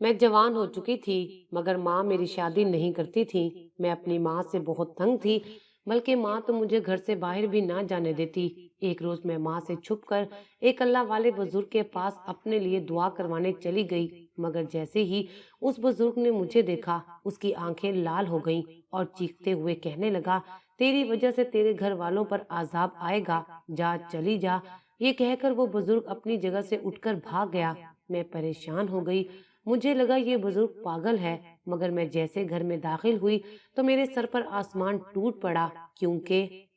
मैं जवान हो चुकी थी, मगर माँ मेरी शादी नहीं करती थी। मैं अपनी माँ से बहुत तंग थी, बल्कि माँ तो मुझे घर से बाहर भी ना जाने देती। एक रोज मैं माँ से छुपकर एक अल्लाह वाले बुजुर्ग के पास अपने लिए दुआ करवाने चली गई। मगर जैसे ही उस बुजुर्ग ने मुझे देखा, उसकी आंखें लाल हो गईं और चीखते हुए कहने लगा, तेरी वजह से तेरे घर वालों पर आजाब आएगा, जा चली जा। ये कहकर वो बुजुर्ग अपनी जगह से उठकर भाग गया। मैं परेशान हो गई। मुझे लगा ये बुजुर्ग पागल है, मगर मैं जैसे घर में दाखिल हुई तो मेरे सर पर आसमान टूट पड़ा, क्योंकि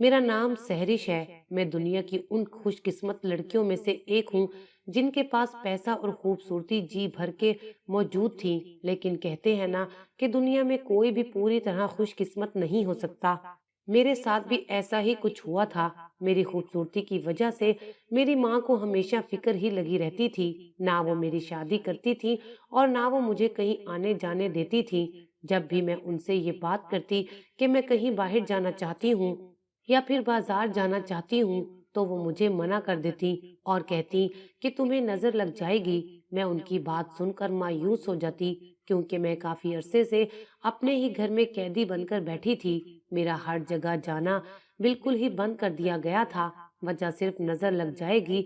मेरा नाम सहरिश है। मैं दुनिया की उन खुशकिस्मत लड़कियों में से एक हूँ जिनके पास पैसा और खूबसूरती जी भर के मौजूद थी। लेकिन कहते हैं ना कि दुनिया में कोई भी पूरी तरह खुशकिस्मत नहीं हो सकता। मेरे साथ भी ऐसा ही कुछ हुआ था। मेरी खूबसूरती की वजह से मेरी माँ को हमेशा फिक्र ही लगी रहती थी। ना वो मेरी शादी करती थी और ना वो मुझे कहीं आने जाने देती थी। जब भी मैं उनसे ये बात करती कि मैं कहीं बाहर जाना चाहती हूँ या फिर बाजार जाना चाहती हूँ, तो वो मुझे मना कर देती और कहती कि तुम्हें नजर लग जाएगी। मैं उनकी बात सुनकर मायूस हो जाती, क्योंकि मैं काफी अरसे से अपने ही घर में कैदी बनकर बैठी थी। मेरा हर जगह जाना बिल्कुल ही बंद कर दिया गया था, वजह सिर्फ नजर लग जाएगी।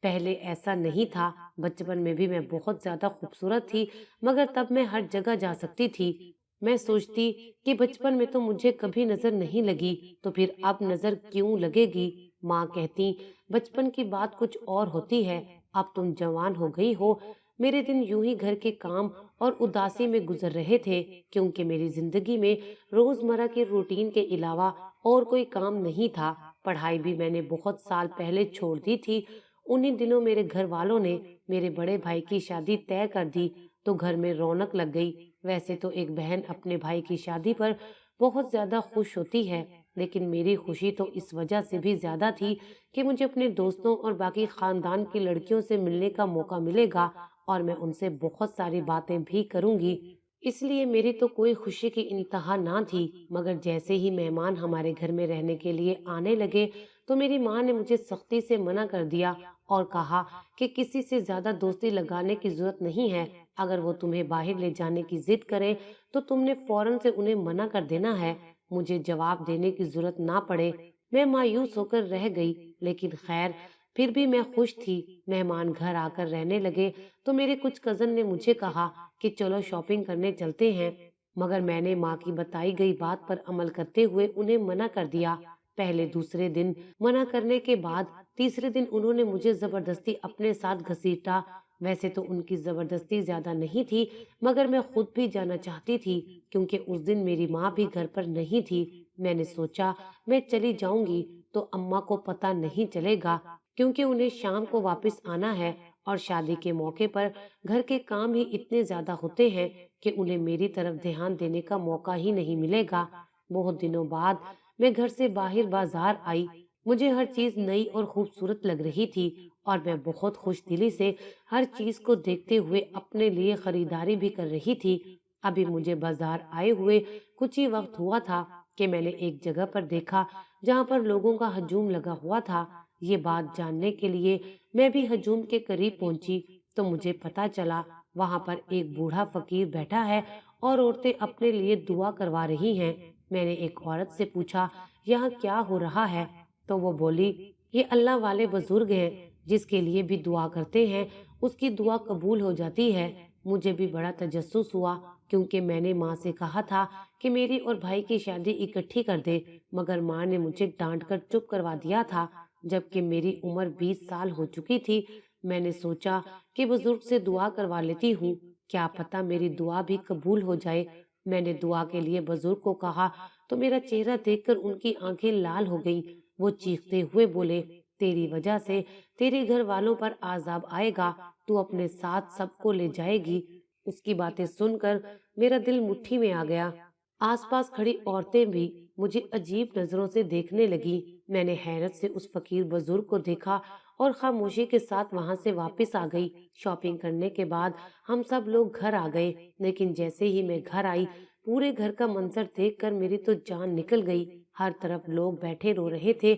पहले ऐसा नहीं था। बचपन में भी मैं बहुत ज्यादा खूबसूरत थी, मगर तब मैं हर जगह जा सकती थी। मैं सोचती कि बचपन में तो मुझे कभी नजर नहीं लगी, तो फिर अब नजर क्यों लगेगी। माँ कहती, बचपन की बात कुछ और होती है, अब तुम जवान हो गई हो। मेरे दिन यूं ही घर के काम और उदासी में गुजर रहे थे, क्योंकि मेरी जिंदगी में रोजमर्रा के रूटीन के अलावा और कोई काम नहीं था। पढ़ाई भी मैंने बहुत साल पहले छोड़ दी थी। उन्हीं दिनों मेरे घर वालों ने मेरे बड़े भाई की शादी तय कर दी, तो घर में रौनक लग गई। वैसे तो एक बहन अपने भाई की शादी पर बहुत ज्यादा खुश होती है, लेकिन मेरी खुशी तो इस वजह से भी ज्यादा थी कि मुझे अपने दोस्तों और बाकी खानदान की लड़कियों से मिलने का मौका मिलेगा और मैं उनसे बहुत सारी बातें भी करूंगी। इसलिए मेरी तो कोई खुशी की इंतहा ना थी। मगर जैसे ही मेहमान हमारे घर में रहने के लिए आने लगे, तो मेरी माँ ने मुझे सख्ती से मना कर दिया और कहा कि किसी से ज्यादा दोस्ती लगाने की जरूरत नहीं है। अगर वो तुम्हें बाहर ले जाने की जिद करें, तो तुमने फौरन से उन्हें मना कर देना है, मुझे जवाब देने की जरूरत ना पड़े। मैं मायूस होकर रह गई, लेकिन खैर, फिर भी मैं खुश थी। मेहमान घर आकर रहने लगे, तो मेरे कुछ कजन ने मुझे कहा कि चलो शॉपिंग करने चलते हैं। मगर मैंने माँ की बताई गई बात पर अमल करते हुए उन्हें मना कर दिया। पहले दूसरे दिन मना करने के बाद तीसरे दिन उन्होंने मुझे जबरदस्ती अपने साथ घसीटा। वैसे तो उनकी जबरदस्ती ज्यादा नहीं थी, मगर मैं खुद भी जाना चाहती थी, क्योंकि उस दिन मेरी माँ भी घर पर नहीं थी। मैंने सोचा मैं चली जाऊंगी तो अम्मा को पता नहीं चलेगा, क्योंकि उन्हें शाम को वापस आना है और शादी के मौके पर घर के काम ही इतने ज्यादा होते हैं कि उन्हें मेरी तरफ ध्यान देने का मौका ही नहीं मिलेगा। बहुत दिनों बाद मैं घर से बाहर बाजार आई। मुझे हर चीज नई और खूबसूरत लग रही थी और मैं बहुत खुश दिली से हर चीज को देखते हुए अपने लिए खरीदारी भी कर रही थी। अभी मुझे बाजार आए हुए कुछ ही वक्त हुआ था कि मैंने एक जगह पर देखा जहाँ पर लोगों का हजूम लगा हुआ था। ये बात जानने के लिए मैं भी हजूम के करीब पहुंची, तो मुझे पता चला वहां पर एक बूढ़ा फकीर बैठा है और औरतें अपने लिए दुआ करवा रही हैं। मैंने एक औरत से पूछा, यहाँ क्या हो रहा है? तो वो बोली, ये अल्लाह वाले बुजुर्ग हैं, जिसके लिए भी दुआ करते हैं उसकी दुआ कबूल हो जाती है। मुझे भी बड़ा तजस्सुस हुआ, क्योंकि मैंने माँ से कहा था कि मेरी और भाई की शादी इकट्ठी कर दे, मगर माँ ने मुझे डांट कर चुप करवा दिया था, जबकि मेरी उम्र 20 साल हो चुकी थी। मैंने सोचा कि बुजुर्ग से दुआ करवा लेती हूँ, क्या पता मेरी दुआ भी कबूल हो जाए। मैंने दुआ के लिए बुजुर्ग को कहा, तो मेरा चेहरा देखकर उनकी आंखें लाल हो गईं। वो चीखते हुए बोले, तेरी वजह से तेरे घर वालों पर आजाब आएगा, तू अपने साथ सबको ले जाएगी। उसकी बातें सुनकर मेरा दिल मुट्ठी में आ गया। आसपास खड़ी औरतें भी मुझे अजीब नजरों से देखने लगी। मैंने हैरत से उस फकीर बुजुर्ग को देखा और खामोशी के साथ वहां से वापस आ गई। शॉपिंग करने के बाद हम सब लोग घर आ गए, लेकिन जैसे ही मैं घर आई, पूरे घर का मंजर देखकर मेरी तो जान निकल गई। हर तरफ लोग बैठे रो रहे थे।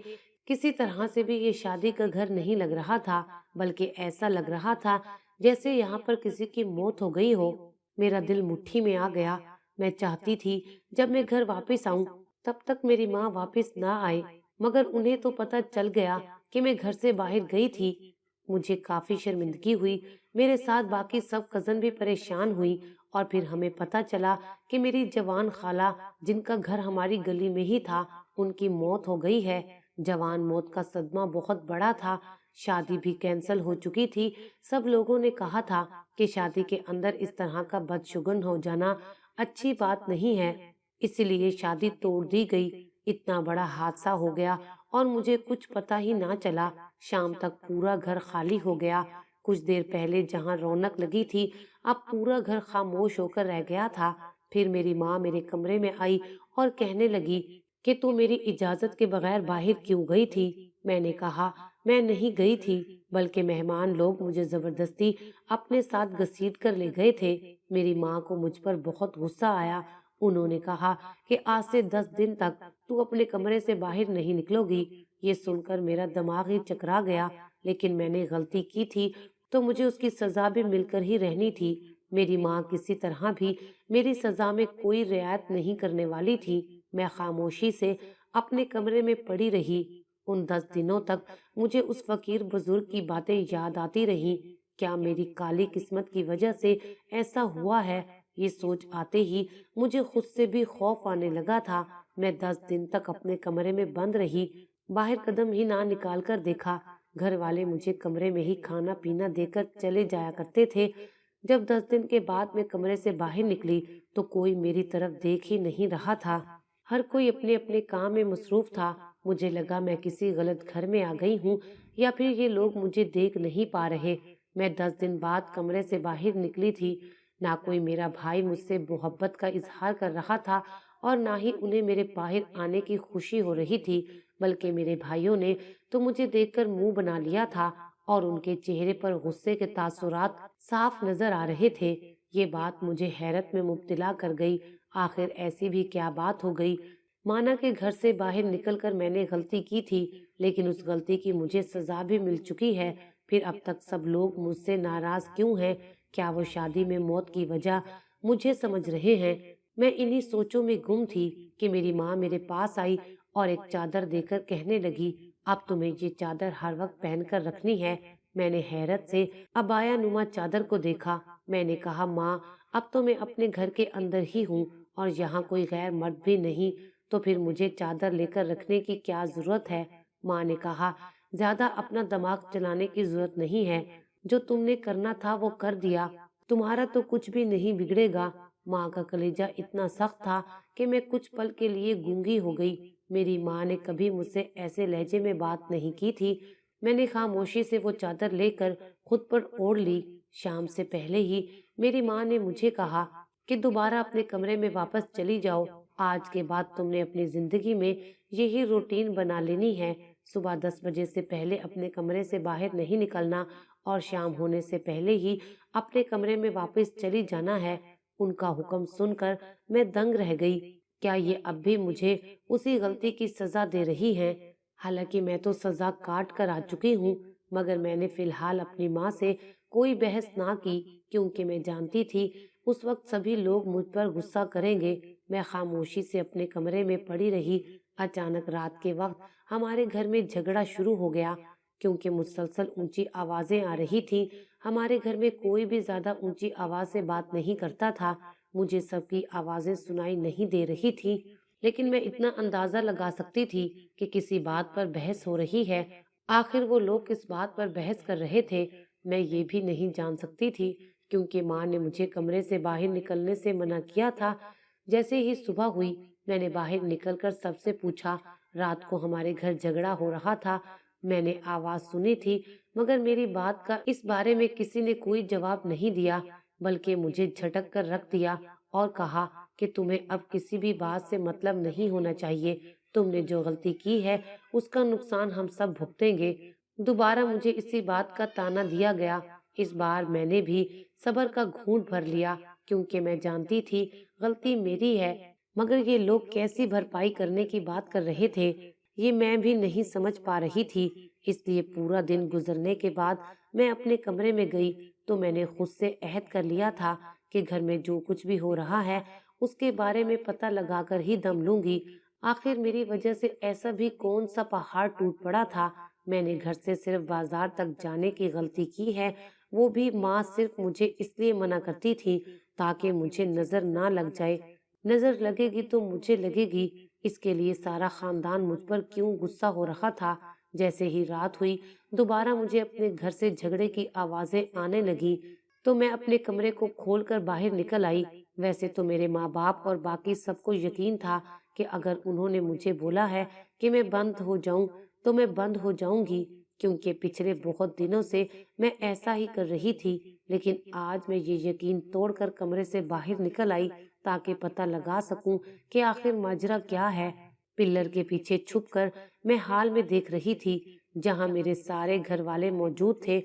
किसी तरह से भी ये शादी का घर नहीं लग रहा था, बल्कि ऐसा लग रहा था जैसे यहाँ पर किसी की मौत हो गई हो। मेरा दिल मुट्ठी में आ गया। मैं चाहती थी जब मैं घर वापस आऊं तब तक मेरी माँ वापस ना आए, मगर उन्हें तो पता चल गया कि मैं घर से बाहर गई थी। मुझे काफी शर्मिंदगी हुई। मेरे साथ बाकी सब कजन भी परेशान हुई। और फिर हमें पता चला कि मेरी जवान खाला, जिनका घर हमारी गली में ही था, उनकी मौत हो गई है। जवान मौत का सदमा बहुत बड़ा था। शादी भी कैंसिल हो चुकी थी। सब लोगों ने कहा था कि शादी के अंदर इस तरह का बदशगुन हो जाना अच्छी बात नहीं है, इसलिए शादी तोड़ दी गई। इतना बड़ा हादसा हो गया और मुझे कुछ पता ही ना चला। शाम तक पूरा घर खाली हो गया। कुछ देर पहले जहां रौनक लगी थी, अब पूरा घर खामोश होकर रह गया था। फिर मेरी माँ मेरे कमरे में आई और कहने लगी कि तू मेरी इजाजत के बगैर बाहर क्यों गई थी। मैंने कहा मैं नहीं गई थी, बल्कि मेहमान लोग मुझे जबरदस्ती अपने साथ घसीट कर ले गए थे। मेरी माँ को मुझ पर बहुत गुस्सा आया। उन्होंने कहा कि आज से 10 दिन तक तू अपने कमरे से बाहर नहीं निकलोगी। ये सुनकर मेरा दिमाग ही चकरा गया, लेकिन मैंने गलती की थी तो मुझे उसकी सजा भी मिलकर ही रहनी थी। मेरी माँ किसी तरह भी मेरी सजा में कोई रियायत नहीं करने वाली थी। मैं खामोशी से अपने कमरे में पड़ी रही। उन 10 दिनों तक मुझे उस फकीर बुजुर्ग की बातें याद आती रहीं। क्या मेरी काली किस्मत की वजह से ऐसा हुआ है? ये सोच आते ही मुझे खुद से भी खौफ आने लगा था। मैं 10 दिन तक अपने कमरे में बंद रही, बाहर कदम ही ना निकाल कर देखा। घर वाले मुझे कमरे में ही खाना पीना देकर चले जाया करते थे। जब 10 दिन के बाद मैं कमरे से बाहर निकली तो कोई मेरी तरफ देख ही नहीं रहा था। हर कोई अपने अपने काम में मसरूफ था। मुझे लगा मैं किसी गलत घर में आ गई हूँ या फिर ये लोग मुझे देख नहीं पा रहे। मैं 10 दिन बाद कमरे से बाहर निकली थी। ना कोई मेरा भाई मुझसे मोहब्बत का इजहार कर रहा था और ना ही उन्हें मेरे बाहर आने की खुशी हो रही थी, बल्कि मेरे भाइयों ने तो मुझे देखकर मुंह बना लिया था और उनके चेहरे पर गुस्से के तासुरात साफ नजर आ रहे थे। ये बात मुझे हैरत में मुब्तला कर गई। आखिर ऐसी भी क्या बात हो गई? माना कि घर से बाहर निकलकर मैंने गलती की थी, लेकिन उस गलती की मुझे सजा भी मिल चुकी है। फिर अब तक सब लोग मुझसे नाराज क्यों हैं? क्या वो शादी में मौत की वजह मुझे समझ रहे हैं? मैं इन्हीं सोचों में गुम थी कि मेरी माँ मेरे पास आई और एक चादर देकर कहने लगी, अब तुम्हें ये चादर हर वक्त पहनकर रखनी है। मैंने हैरत से अबाया नुमा चादर को देखा। मैंने कहा, माँ, अब तो मैं अपने घर के अंदर ही हूँ और यहाँ कोई गैर मर्द भी नहीं, तो फिर मुझे चादर लेकर रखने की क्या जरूरत है? माँ ने कहा, ज्यादा अपना दिमाग चलाने की जरूरत नहीं है। जो तुमने करना था वो कर दिया, तुम्हारा तो कुछ भी नहीं बिगड़ेगा। माँ का कलेजा इतना सख्त था कि मैं कुछ पल के लिए गूंगी हो गई। मेरी माँ ने कभी मुझसे ऐसे लहजे में बात नहीं की थी। मैंने खामोशी से वो चादर लेकर खुद पर ओढ़ ली। शाम से पहले ही मेरी माँ ने मुझे कहा कि दोबारा अपने कमरे में वापस चली जाओ। आज के बाद तुमने अपनी जिंदगी में यही रूटीन बना लेनी है। सुबह 10 बजे से पहले अपने कमरे से बाहर नहीं निकलना और शाम होने से पहले ही अपने कमरे में वापस चली जाना है। उनका हुक्म सुनकर मैं दंग रह गई। क्या ये अब भी मुझे उसी गलती की सजा दे रही हैं? हालांकि मैं तो सजा काट कर आ चुकी हूँ, मगर मैंने फिलहाल अपनी माँ से कोई बहस ना की, क्योंकि मैं जानती थी उस वक्त सभी लोग मुझ पर गुस्सा करेंगे। मैं खामोशी से अपने कमरे में पड़ी रही। अचानक रात के वक्त हमारे घर में झगड़ा शुरू हो गया, क्योंकि मुसलसल ऊंची आवाजें आ रही थी। हमारे घर में कोई भी ज्यादा ऊंची आवाज से बात नहीं करता था। मुझे सबकी आवाजें सुनाई नहीं दे रही थी, लेकिन मैं इतना अंदाजा लगा सकती थी कि किसी बात पर बहस हो रही है। आखिर वो लोग किस बात पर बहस कर रहे थे, मैं ये भी नहीं जान सकती थी, क्योंकि माँ ने मुझे कमरे से बाहर निकलने से मना किया था। जैसे ही सुबह हुई, मैंने बाहर निकलकर सबसे पूछा। रात को हमारे घर झगड़ा हो रहा था। मैंने आवाज सुनी थी, मगर मेरी बात का इस बारे में किसी ने कोई जवाब नहीं दिया, बल्कि मुझे झटक कर रख दिया और कहा कि तुम्हें अब किसी भी बात से मतलब नहीं होना चाहिए। तुमने जो गलती की है उसका नुकसान हम सब भुगतेंगे। दोबारा मुझे इसी बात का ताना दिया गया। इस बार मैंने भी सब्र का घूंट भर लिया, क्योंकि मैं जानती थी गलती मेरी है, मगर ये लोग कैसी भरपाई करने की बात कर रहे थे, ये मैं भी नहीं समझ पा रही थी। इसलिए पूरा दिन गुजरने के बाद मैं अपने कमरे में गई। تو میں نے خود سے عہد کر لیا تھا کہ گھر میں جو کچھ بھی ہو رہا ہے اس کے بارے میں پتہ لگا کر ہی دم لوں گی۔ آخر میری وجہ سے ایسا بھی کون سا پہاڑ ٹوٹ پڑا تھا؟ میں نے گھر سے صرف بازار تک جانے کی غلطی کی ہے، وہ بھی ماں صرف مجھے اس لیے منع کرتی تھی تاکہ مجھے نظر نہ لگ جائے۔ نظر لگے گی تو مجھے لگے گی، اس کے لیے سارا خاندان مجھ پر کیوں غصہ ہو رہا تھا۔ جیسے ہی رات ہوئی دوبارہ مجھے اپنے گھر سے جھگڑے کی آوازیں آنے لگی تو میں اپنے کمرے کو کھول کر باہر نکل آئی۔ ویسے تو میرے ماں باپ اور باقی سب کو یقین تھا کہ اگر انہوں نے مجھے بولا ہے کہ میں بند ہو جاؤں تو میں بند ہو جاؤں گی، کیونکہ پچھلے بہت دنوں سے میں ایسا ہی کر رہی تھی۔ لیکن آج میں یہ یقین توڑ کر کمرے سے باہر نکل آئی تاکہ پتہ لگا سکوں کہ آخر ماجرا کیا ہے۔ پلر کے پیچھے چھپ کر میں حال میں دیکھ رہی تھی جہاں میرے سارے گھر والے موجود تھے،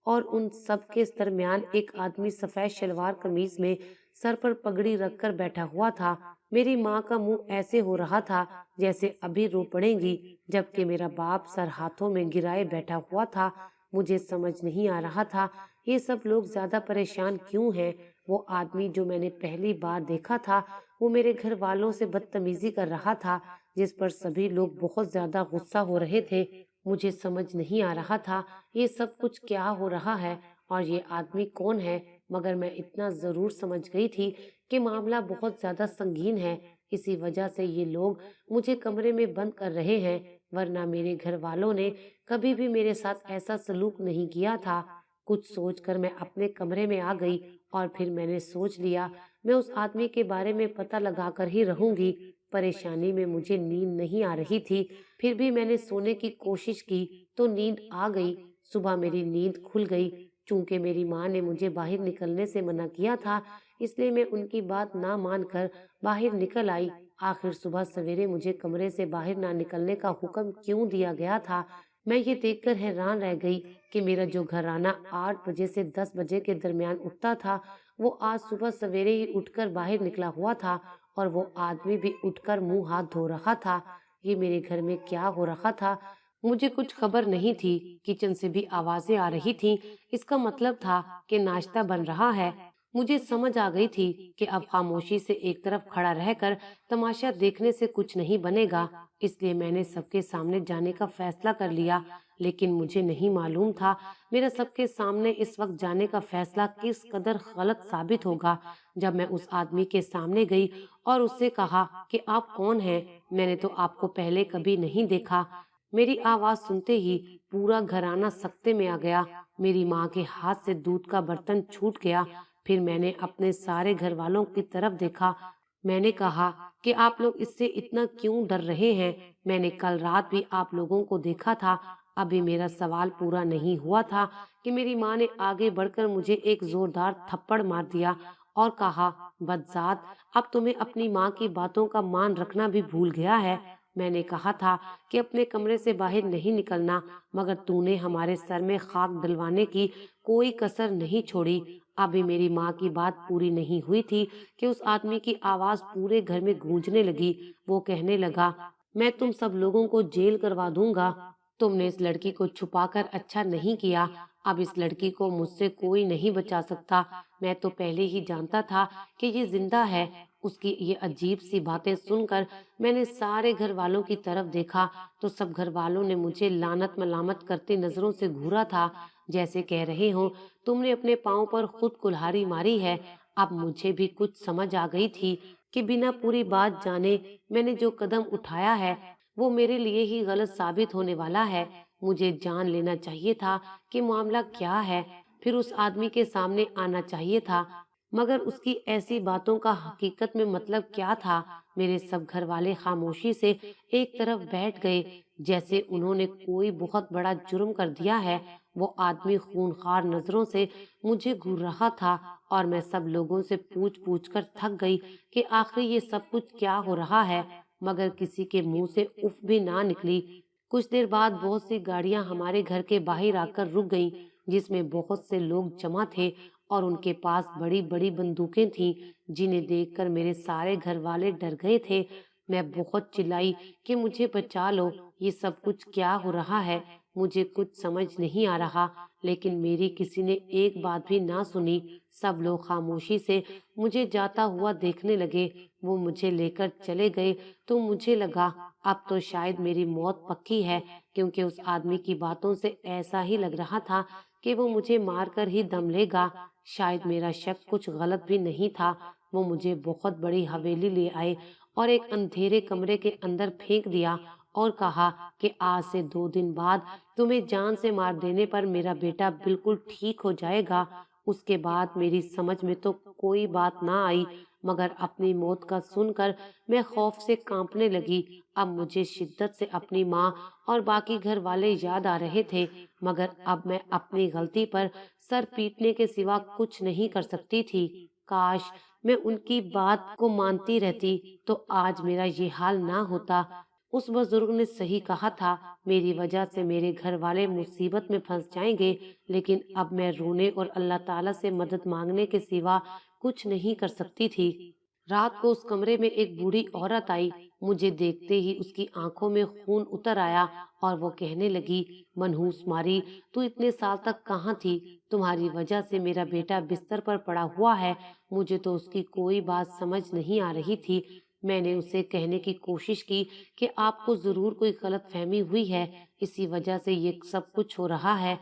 اور ان سب کے درمیان ایک آدمی سفید شلوار قمیض میں سر پر پگڑی رکھ کر بیٹھا ہوا تھا۔ میری ماں کا منہ ایسے ہو رہا تھا جیسے ابھی رو پڑیں گی، جبکہ میرا باپ سر ہاتھوں میں گرائے بیٹھا ہوا تھا۔ مجھے سمجھ نہیں آ رہا تھا یہ سب لوگ زیادہ پریشان کیوں ہیں۔ وہ آدمی جو میں نے پہلی بار دیکھا تھا وہ میرے گھر والوں سے بدتمیزی کر رہا تھا، جس پر سبھی لوگ بہت زیادہ غصہ ہو رہے تھے۔ مجھے سمجھ نہیں آ رہا تھا یہ سب کچھ کیا ہو رہا ہے اور یہ آدمی کون ہے، مگر میں اتنا ضرور سمجھ گئی تھی کہ معاملہ بہت زیادہ سنگین ہے۔ اسی وجہ سے یہ لوگ مجھے کمرے میں بند کر رہے ہیں، ورنہ میرے گھر والوں نے کبھی بھی میرے ساتھ ایسا سلوک نہیں کیا تھا۔ کچھ سوچ کر میں اپنے کمرے میں آ گئی اور پھر میں نے سوچ لیا میں اس آدمی کے بارے میں پتہ لگا کر ہی رہوں گی۔ پریشانی میں مجھے نیند نہیں آ رہی تھی، پھر بھی میں نے سونے کی کوشش کی تو نیند آ گئی۔ صبح میری نیند کھل گئی۔ چونکہ میری ماں نے مجھے باہر نکلنے سے منع کیا تھا اس لیے میں ان کی بات نہ مان کر باہر نکل آئی۔ آخر صبح سویرے مجھے کمرے سے باہر نہ نکلنے کا حکم کیوں دیا گیا تھا، میں یہ دیکھ کر حیران رہ گئی کہ میرا جو گھرانہ 8 بجے سے 10 بجے کے درمیان اٹھتا تھا وہ آج صبح سویرے ہی اٹھ کر باہر نکلا ہوا تھا، اور وہ آدمی بھی اٹھ کر منہ ہاتھ دھو رہا تھا۔ یہ میرے گھر میں کیا ہو رہا تھا؟ مجھے کچھ خبر نہیں تھی۔ کچن سے بھی آوازیں آ رہی تھیں، اس کا مطلب تھا کہ ناشتہ بن رہا ہے۔ مجھے سمجھ آ گئی تھی کہ اب خاموشی سے ایک طرف کھڑا رہ کر تماشا دیکھنے سے کچھ نہیں بنے گا، اس لیے میں نے سب کے سامنے جانے کا فیصلہ کر لیا۔ لیکن مجھے نہیں معلوم تھا میرا سب کے سامنے اس وقت جانے کا فیصلہ کس قدر غلط ثابت ہوگا۔ جب میں اس آدمی کے سامنے گئی اور اس سے کہا کہ آپ کون ہیں، میں نے تو آپ کو پہلے کبھی نہیں دیکھا۔ میری آواز سنتے ہی پورا گھرانہ سکتے میں آ گیا۔ میری ماں کے ہاتھ سے دودھ کا برتن چھوٹ گیا۔ پھر میں نے اپنے سارے گھر والوں کی طرف دیکھا۔ میں نے کہا کہ آپ لوگ اس سے اتنا کیوں ڈر رہے ہیں؟ میں نے کل رات بھی آپ لوگوں کو دیکھا تھا۔ ابھی میرا سوال پورا نہیں ہوا تھا کہ میری ماں نے آگے بڑھ کر مجھے ایک زوردار تھپڑ مار دیا اور کہا، بدذات، اب تمہیں اپنی ماں کی باتوں کا مان رکھنا بھی بھول گیا ہے۔ میں نے کہا تھا کہ اپنے کمرے سے باہر نہیں نکلنا، مگر تو نے ہمارے سر میں خاک ڈلوانے کی کوئی کسر نہیں چھوڑی۔ ابھی میری ماں کی بات پوری نہیں ہوئی تھی کہ اس آدمی کی آواز پورے گھر میں گونجنے لگی۔ وہ کہنے لگا، میں تم سب لوگوں کو جیل کروا دوں گا۔ تم نے اس لڑکی کو چھپا کر اچھا نہیں کیا۔ اب اس لڑکی کو مجھ سے کوئی نہیں بچا سکتا۔ میں تو پہلے ہی جانتا تھا کہ یہ زندہ ہے۔ اس کی یہ عجیب سی باتیں سن کر میں نے سارے گھر والوں کی طرف دیکھا تو سب گھر والوں نے مجھے لعنت ملامت کرتے نظروں سے گھورا تھا، جیسے کہہ رہے ہوں، تم نے اپنے پاؤں پر خود کلہاڑی ماری ہے۔ اب مجھے بھی کچھ سمجھ آ گئی تھی کہ بنا پوری بات جانے میں نے جو قدم اٹھایا ہے وہ میرے لیے ہی غلط ثابت ہونے والا ہے۔ مجھے جان لینا چاہیے تھا کہ معاملہ کیا ہے، پھر اس آدمی کے سامنے آنا چاہیے تھا، مگر اس کی ایسی باتوں کا حقیقت میں مطلب کیا تھا؟ میرے سب گھر والے خاموشی سے ایک طرف بیٹھ گئے، جیسے انہوں نے کوئی بہت بڑا جرم کر دیا ہے۔ وہ آدمی خونخوار نظروں سے مجھے گھور رہا تھا اور میں سب لوگوں سے پوچھ پوچھ کر تھک گئی کہ آخر یہ سب کچھ کیا ہو رہا ہے، مگر کسی کے منہ سے اف بھی نہ نکلی۔ کچھ دیر بعد بہت سی گاڑیاں ہمارے گھر کے باہر آ کر رک گئیں، جس میں بہت سے لوگ جمع تھے اور ان کے پاس بڑی بڑی بندوقیں تھیں، جنہیں دیکھ کر میرے سارے گھر والے ڈر گئے تھے۔ میں بہت چلائی کہ مجھے بچا لو، یہ سب کچھ کیا ہو رہا ہے؟ مجھے کچھ سمجھ نہیں آ رہا، لیکن میری کسی نے ایک بات بھی نہ سنی۔ سب لوگ خاموشی سے مجھے جاتا ہوا دیکھنے لگے۔ وہ مجھے لے کر چلے گئے تو مجھے لگا اب تو شاید میری موت پکی ہے، کیونکہ اس آدمی کی باتوں سے ایسا ہی لگ رہا تھا کہ وہ مجھے مار کر ہی دم لے گا۔ شاید میرا شک کچھ غلط بھی نہیں تھا۔ وہ مجھے بہت بڑی حویلی لے آئے اور ایک اندھیرے کمرے کے اندر پھینک دیا اور کہا کہ آج سے 2 دن بعد تمہیں جان سے مار دینے پر میرا بیٹا بالکل ٹھیک ہو جائے گا۔ اس کے بعد میری سمجھ میں تو کوئی بات نہ آئی، مگر اپنی موت کا سن کر میں خوف سے کانپنے لگی۔ اب مجھے شدت سے اپنی ماں اور باقی گھر والے یاد آ رہے تھے، مگر اب میں اپنی غلطی پر سر پیٹنے کے سوا کچھ نہیں کر سکتی تھی۔ کاش میں ان کی بات کو مانتی رہتی تو آج میرا یہ حال نہ ہوتا۔ اس بزرگ نے صحیح کہا تھا، میری وجہ سے میرے گھر والے مصیبت میں پھنس جائیں گے، لیکن اب میں رونے اور اللہ تعالیٰ سے مدد مانگنے کے سوا کچھ نہیں کر سکتی تھی۔ رات کو اس کمرے میں ایک بوڑھی عورت آئی۔ مجھے دیکھتے ہی اس کی آنکھوں میں خون اتر آیا اور وہ کہنے لگی، منحوس ماری، تو اتنے سال تک کہاں تھی؟ تمہاری وجہ سے میرا بیٹا بستر پر پڑا ہوا ہے۔ مجھے تو اس کی کوئی بات سمجھ نہیں آ رہی تھی۔ میں نے اسے کہنے کی کوشش کی کہ آپ کو ضرور کوئی غلط فہمی ہوئی ہے، اسی وجہ سے یہ سب کچھ ہو رہا ہے،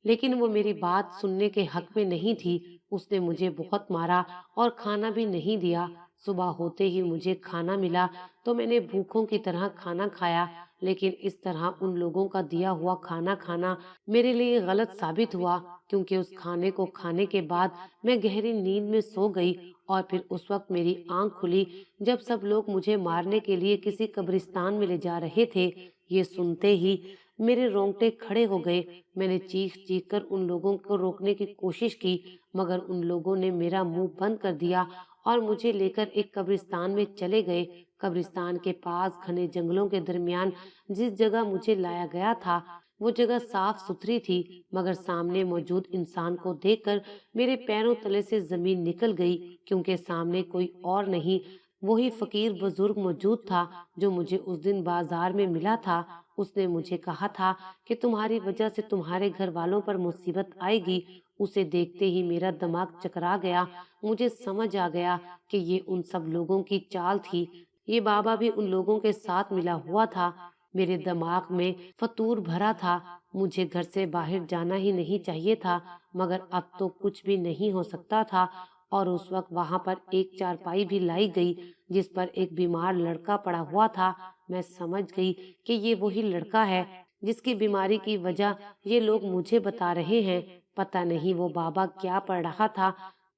لیکن وہ میری بات سننے کے حق میں نہیں تھی۔ اس نے مجھے بہت مارا اور کھانا بھی نہیں دیا۔ صبح ہوتے ہی مجھے کھانا ملا تو میں نے بھوکوں کی طرح کھانا کھایا، لیکن اس طرح ان لوگوں کا دیا ہوا کھانا کھانا میرے لیے غلط ثابت ہوا، کیونکہ اس کھانے کو کھانے کے بعد میں گہری نیند میں سو گئی اور پھر اس وقت میری آنکھ کھلی جب سب لوگ مجھے مارنے کے لیے کسی قبرستان میں لے جا رہے تھے۔ یہ سنتے ہی میرے رونگٹے کھڑے ہو گئے۔ میں نے چیخ چیخ کر ان لوگوں کو روکنے کی کوشش کی، مگر ان لوگوں نے میرا منہ بند کر دیا اور مجھے لے کر ایک قبرستان میں چلے گئے۔ قبرستان کے پاس گھنے جنگلوں کے درمیان جس جگہ مجھے لایا گیا تھا وہ جگہ صاف ستھری تھی، مگر سامنے موجود انسان کو دیکھ کر میرے پیروں تلے سے زمین نکل گئی، کیونکہ سامنے کوئی اور نہیں، وہی فقیر بزرگ موجود تھا جو مجھے اس دن بازار میں ملا تھا۔ اس نے مجھے کہا تھا کہ تمہاری وجہ سے تمہارے گھر والوں پر مصیبت آئے گی۔ اسے دیکھتے ہی میرا دماغ چکرا گیا۔ مجھے سمجھ آ گیا کہ یہ ان سب لوگوں کی چال تھی۔ یہ بابا بھی ان لوگوں کے ساتھ ملا ہوا تھا۔ میرے دماغ میں فطور بھرا تھا۔ مجھے گھر سے باہر جانا ہی نہیں چاہیے تھا، مگر اب تو کچھ بھی نہیں ہو سکتا تھا۔ اور اس وقت وہاں پر ایک چارپائی بھی لائی گئی جس پر ایک بیمار لڑکا پڑا ہوا تھا۔ میں سمجھ گئی کہ یہ وہی لڑکا ہے جس کی بیماری کی وجہ یہ لوگ مجھے بتا رہے ہیں۔ پتہ نہیں وہ بابا کیا پڑھ رہا تھا،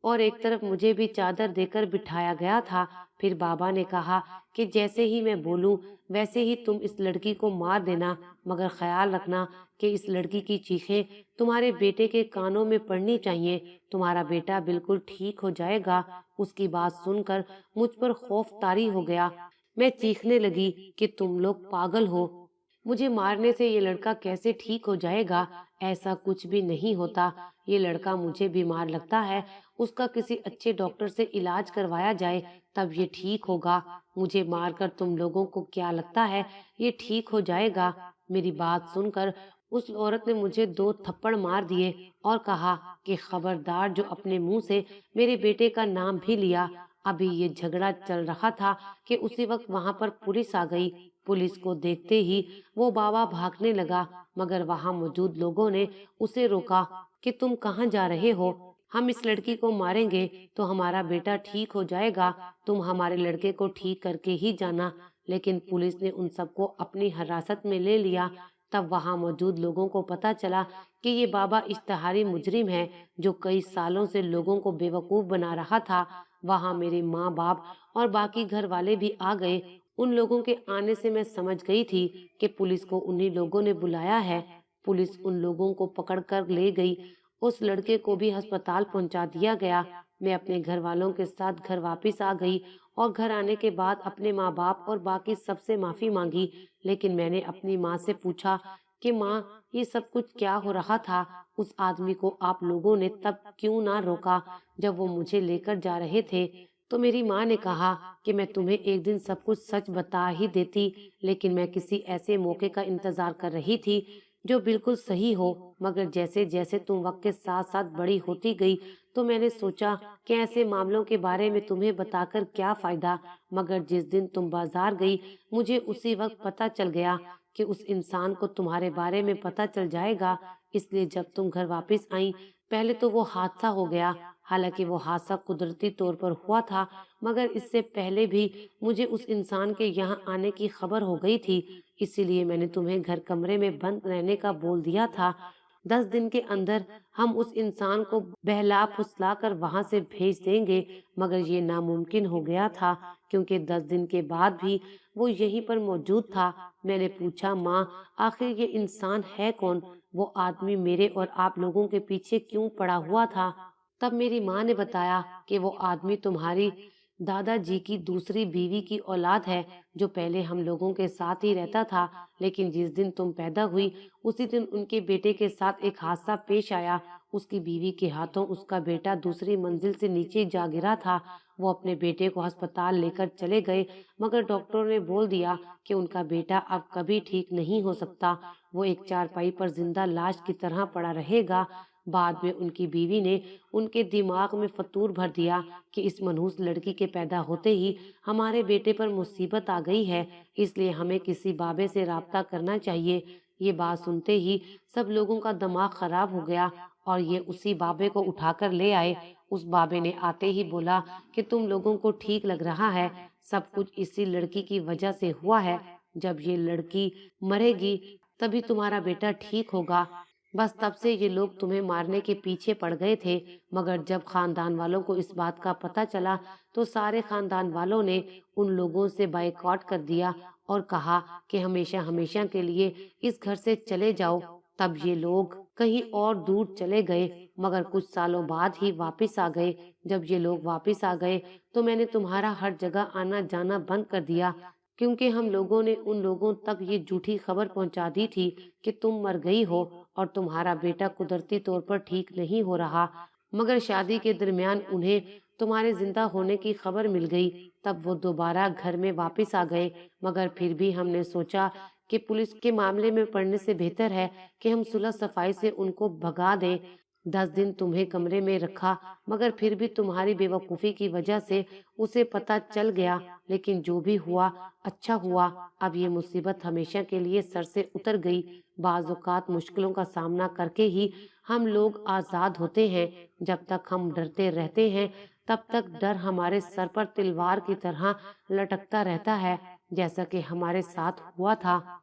اور ایک طرف مجھے بھی چادر دے کر بٹھایا گیا تھا۔ پھر بابا نے کہا کہ جیسے ہی میں بولوں ویسے ہی تم اس لڑکی کو مار دینا، مگر خیال رکھنا کہ اس لڑکی کی چیخیں تمہارے بیٹے کے کانوں میں پڑنی چاہیے، تمہارا بیٹا بالکل ٹھیک ہو جائے گا۔ اس کی بات سن کر مجھ پر خوف طاری ہو گیا۔ میں چیخنے لگی کہ تم لوگ پاگل ہو، مجھے مارنے سے یہ لڑکا کیسے ٹھیک ہو جائے گا؟ ایسا کچھ بھی نہیں ہوتا۔ یہ لڑکا مجھے بیمار لگتا ہے، اس کا کسی اچھے ڈاکٹر سے علاج کروایا جائے تب یہ ٹھیک ہوگا۔ مجھے مار کر تم لوگوں کو کیا لگتا ہے یہ ٹھیک ہو جائے گا؟ میری بات سن کر اس عورت نے مجھے 2 تھپڑ مار دیے اور کہا کہ خبردار جو اپنے منہ سے میرے بیٹے کا نام بھی لیا۔ ابھی یہ جھگڑا چل رہا تھا کہ اسی وقت وہاں پر پولیس آ گئی۔ پولیس کو دیکھتے ہی وہ بابا بھاگنے لگا، مگر وہاں موجود لوگوں نے اسے روکا کہ تم کہاں جا رہے ہو؟ ہم اس لڑکی کو ماریں گے تو ہمارا بیٹا ٹھیک ہو جائے گا، تم ہمارے لڑکے کو ٹھیک کر کے ہی جانا۔ لیکن پولیس نے ان سب کو اپنی حراست میں لے لیا۔ تب وہاں موجود لوگوں کو پتا چلا کہ یہ بابا اشتہاری مجرم ہے جو کئی سالوں سے لوگوں کو بیوقوف بنا رہا تھا۔ وہاں میرے ماں باپ اور باقی گھر والے بھی آ گئے۔ ان لوگوں کے آنے سے میں سمجھ گئی تھی کہ پولیس کو انہی لوگوں نے بلایا ہے۔ پولیس ان لوگوں کو پکڑ کر لے گئی۔ اس لڑکے کو بھی ہسپتال پہنچا دیا گیا۔ میں اپنے گھر والوں کے ساتھ گھر واپس آ گئی اور گھر آنے کے بعد اپنے ماں باپ اور باقی سب سے معافی مانگی، لیکن میں نے اپنی ماں سے پوچھا کہ ماں، یہ سب کچھ کیا ہو رہا تھا؟ اس آدمی کو آپ لوگوں نے تب کیوں نہ روکا جب وہ مجھے لے کر جا رہے تھے؟ تو میری ماں نے کہا کہ میں تمہیں ایک دن سب کچھ سچ بتا ہی دیتی، لیکن میں کسی ایسے موقع کا انتظار کر رہی تھی जो बिल्कुल सही हो, मगर जैसे जैसे तुम वक्त के साथ साथ बड़ी होती गई तो मैंने सोचा कि ऐसे मामलों के बारे में तुम्हें बताकर क्या फायदा। मगर जिस दिन तुम बाजार गई, मुझे उसी वक्त पता चल गया कि उस इंसान को तुम्हारे बारे में पता चल जाएगा। इसलिए जब तुम घर वापस आई, पहले तो वो हादसा हो गया। हालांकि वो हादसा कुदरती तौर पर हुआ था, मगर इससे पहले भी मुझे उस इंसान के यहाँ आने की खबर हो गई थी। इसीलिए मैंने तुम्हें घर कमरे में बंद रहने का बोल दिया था। 10 दिन के अंदर हम उस इंसान को बहला फुसला कर वहां से भेज देंगे, मगर ये नामुमकिन हो गया था क्योंकि 10 दिन के बाद भी वो यहीं पर मौजूद था। मैंने पूछा, माँ, आखिर ये इंसान है कौन? वो आदमी मेरे और आप लोगों के पीछे क्यों पड़ा हुआ था? तब मेरी माँ ने बताया कि वो आदमी तुम्हारी दादाजी की दूसरी बीवी की औलाद है, जो पहले हम लोगों के साथ ही रहता था। लेकिन जिस दिन तुम पैदा हुई, उसी दिन उनके बेटे के साथ एक हादसा पेश आया। उसकी बीवी के हाथों उसका बेटा दूसरी मंजिल से नीचे जा गिरा था। वो अपने बेटे को अस्पताल लेकर चले गए, मगर डॉक्टरों ने बोल दिया कि उनका बेटा अब कभी ठीक नहीं हो सकता। वो एक चारपाई पर जिंदा लाश की तरह पड़ा रहेगा। बाद में उनकी बीवी ने उनके दिमाग में फतूर भर दिया कि इस मनहूस लड़की के पैदा होते ही हमारे बेटे पर मुसीबत आ गई है, इसलिए हमें किसी बाबे से राब्ता करना चाहिए। ये बात सुनते ही सब लोगों का दिमाग खराब हो गया और ये उसी बाबे को उठाकर ले आए। उस बाबे ने आते ही बोला कि तुम लोगों को ठीक लग रहा है, सब कुछ इसी लड़की की वजह से हुआ है। जब ये लड़की मरेगी तभी तुम्हारा बेटा ठीक होगा। बस तब से ये लोग तुम्हें मारने के पीछे पड़ गए थे। मगर जब खानदान वालों को इस बात का पता चला तो सारे खानदान वालों ने उन लोगों से बायकॉट कर दिया और कहा कि हमेशा हमेशा के लिए इस घर से चले जाओ। तब ये लोग कहीं और दूर चले गए, मगर कुछ सालों बाद ही वापस आ गए। जब ये लोग वापस आ गए तो मैंने तुम्हारा हर जगह आना जाना बंद कर दिया, क्योंकि हम लोगों ने उन लोगों तक ये झूठी खबर पहुंचा दी थी कि तुम मर गई हो और तुम्हारा बेटा कुदरती तौर पर ठीक नहीं हो रहा। मगर शादी के दरमियान उन्हें तुम्हारे जिंदा होने की खबर मिल गई। तब वो दोबारा घर में वापस आ गए, मगर फिर भी हमने सोचा कि पुलिस के मामले में पड़ने से बेहतर है कि हम सुलह सफाई से उनको भगा दें। 10 दिन तुम्हें कमरे में रखा, मगर फिर भी तुम्हारी बेवकूफ़ी की वजह से उसे पता चल गया। लेकिन जो भी हुआ अच्छा हुआ। अब ये मुसीबत हमेशा के लिए सर से उतर गई। बाज़ औक़ात मुश्किलों का सामना करके ही हम लोग आज़ाद होते हैं। जब तक हम डरते रहते हैं तब तक डर हमारे सर पर तलवार की तरह लटकता रहता है, जैसा कि हमारे साथ हुआ था।